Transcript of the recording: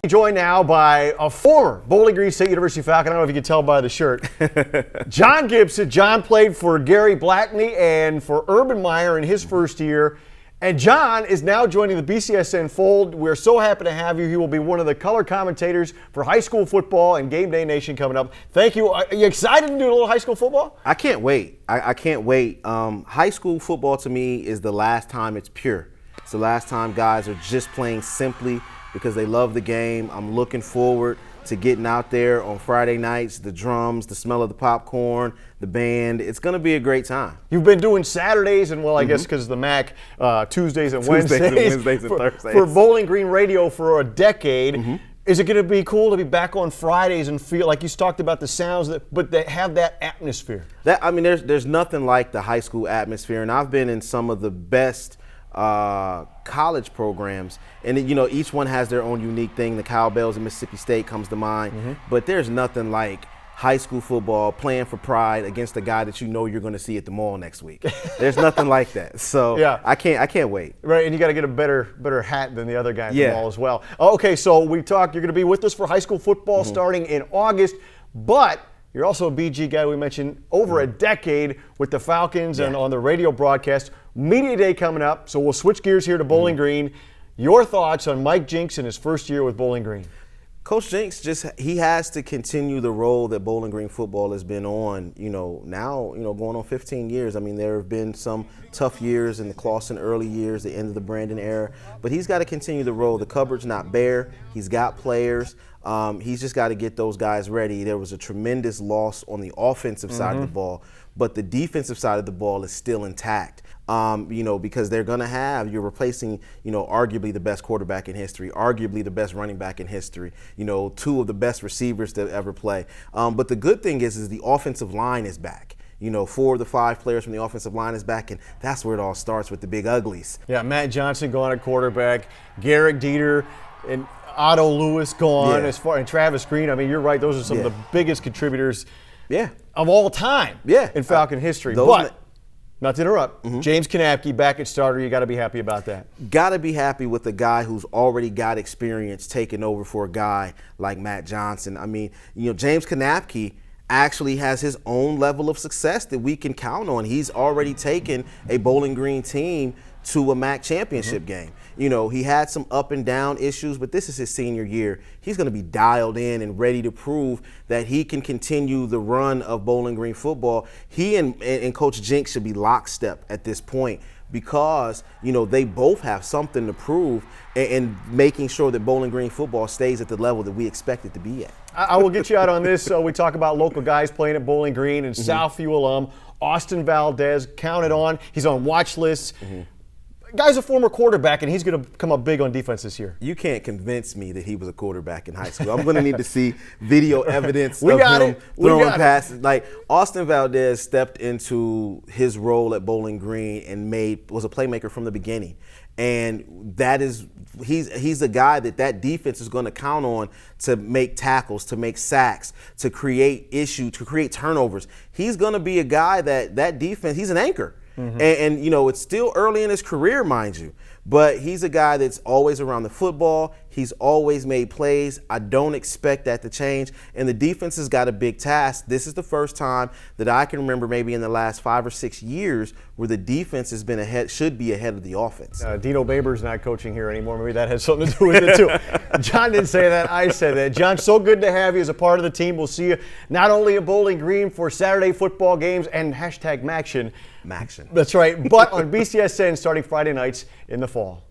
Joined now by a former Bowling Green State University Falcon. I don't know if you can tell by the shirt. John Gibson. John played for Gary Blackney and for Urban Meyer in his first year. And John is now joining the BCSN fold. We're so happy to have you. He will be one of the color commentators for high school football and Game Day Nation coming up. Thank you. Are you excited to do a little high school football? I can't wait. I can't wait. High school football to me is the last time it's pure. It's the last time guys are just playing simply because they love the game. I'm looking forward to getting out there on Friday nights, the drums, the smell of the popcorn, the band. It's going to be a great time. You've been doing Saturdays and, well, I guess because of the MAC, Tuesdays and Wednesdays and Thursdays. For Bowling Green Radio for a decade. Is it going to be cool to be back on Fridays and feel like you talked about the sounds, but they have that atmosphere? There's nothing like the high school atmosphere, and I've been in some of the best college programs, and each one has their own unique thing. The Cowbells in Mississippi State comes to mind, but there's nothing like high school football playing for pride against a guy that you know you're going to see at the mall next week. There's nothing like that. So yeah. I can't wait. Right, and you got to get a better hat than the other guy at the mall as well. Okay, so we talked. You're going to be with us for high school football starting in August, but you're also a BG guy. We mentioned over a decade with the Falcons and on the radio broadcast. Media Day coming up, so we'll switch gears here to Bowling Green. Your thoughts on Mike Jinks in his first year with Bowling Green? Coach Jinks he has to continue the role that Bowling Green football has been on, now, going on 15 years. I mean, there have been some tough years in the Clausen early years, the end of the Brandon era, but he's got to continue the role. The cupboard's not bare. He's got players. He's just got to get those guys ready. There was a tremendous loss on the offensive side of the ball, but the defensive side of the ball is still intact. Because you're replacing, arguably the best quarterback in history, arguably the best running back in history, two of the best receivers to ever play. But the good thing is the offensive line is back. 4 of the 5 players from the offensive line is back, and that's where it all starts with the big uglies. Yeah, Matt Johnson gone at quarterback, Garrick Dieter and Otto Lewis gone, and Travis Green. I mean, you're right. Those are some of the biggest contributors of all time in Falcon history. But not to interrupt, James Kanapke back at starter. You got to be happy about that. Got to be happy with a guy who's already got experience taking over for a guy like Matt Johnson. I mean, James Kanapke actually has his own level of success that we can count on. He's already taken a Bowling Green team to a MAC championship game. He had some up and down issues, but this is his senior year. He's going to be dialed in and ready to prove that he can continue the run of Bowling Green football. He and Coach Jinks should be lockstep at this point because, they both have something to prove and making sure that Bowling Green football stays at the level that we expect it to be at. I will get you out on this. So we talk about local guys playing at Bowling Green and Southview alum, Austin Valdez, counted on. He's on watch lists. Guy's a former quarterback, and he's going to come up big on defense this year. You can't convince me that he was a quarterback in high school. I'm going to need to see video evidence of him throwing passes. Like, Austin Valdez stepped into his role at Bowling Green and was a playmaker from the beginning. And he's a guy that defense is going to count on to make tackles, to make sacks, to create to create turnovers. He's going to be a guy that defense, he's an anchor. And it's still early in his career, mind you, but he's a guy that's always around the football. He's always made plays. I don't expect that to change. And the defense has got a big task. This is the first time that I can remember maybe in the last 5 or 6 years where the defense has been should be ahead of the offense. Dino Baber's not coaching here anymore. Maybe that has something to do with it too. John didn't say that. I said that. John, so good to have you as a part of the team. We'll see you not only at Bowling Green for Saturday football games and #Maction. Maction. That's right. But on BCSN starting Friday nights in the fall.